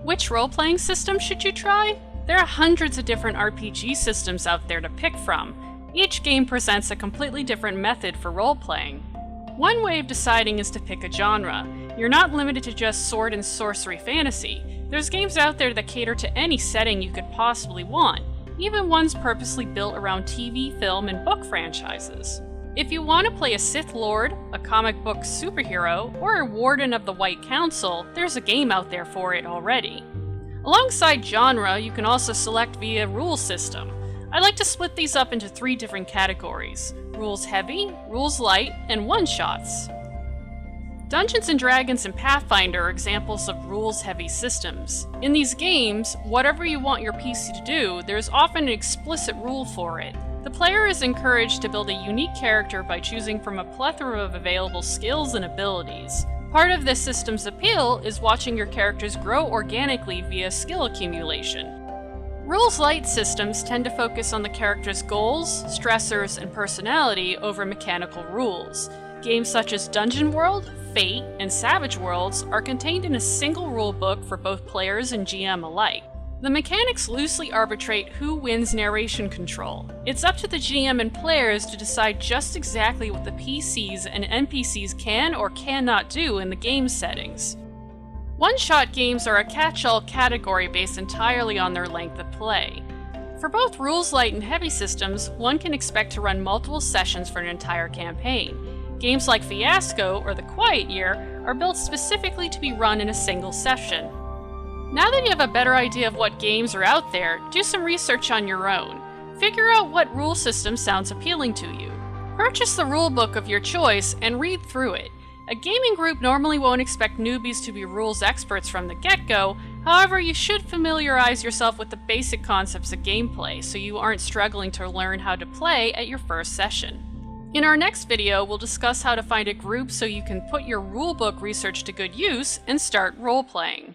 Which role-playing system should you try? There are hundreds of different RPG systems out there to pick from. Each game presents a completely different method for role-playing. One way of deciding is to pick a genre. You're not limited to just sword and sorcery fantasy. There's games out there that cater to any setting you could possibly want, even ones purposely built around TV, film, and book franchises. If you want to play a Sith Lord, a comic book superhero, or a Warden of the White Council, there's a game out there for it already. Alongside genre, you can also select via rule system. I like to split these up into 3 different categories: rules heavy, rules light, and one-shots. Dungeons & Dragons and Pathfinder are examples of rules-heavy systems. In these games, whatever you want your PC to do, there's often an explicit rule for it. The player is encouraged to build a unique character by choosing from a plethora of available skills and abilities. Part of this system's appeal is watching your characters grow organically via skill accumulation. Rules-light systems tend to focus on the character's goals, stressors, and personality over mechanical rules. Games such as Dungeon World, Fate, and Savage Worlds are contained in a single rulebook for both players and GM alike. The mechanics loosely arbitrate who wins narration control. It's up to the GM and players to decide just exactly what the PCs and NPCs can or cannot do in the game settings. One-shot games are a catch-all category based entirely on their length of play. For both rules-light and heavy systems, one can expect to run multiple sessions for an entire campaign. Games like FIASCO or The Quiet Year are built specifically to be run in a single session. Now that you have a better idea of what games are out there, do some research on your own. Figure out what rule system sounds appealing to you. Purchase the rulebook of your choice and read through it. A gaming group normally won't expect newbies to be rules experts from the get-go, however, you should familiarize yourself with the basic concepts of gameplay so you aren't struggling to learn how to play at your first session. In our next video, we'll discuss how to find a group so you can put your rulebook research to good use and start role-playing.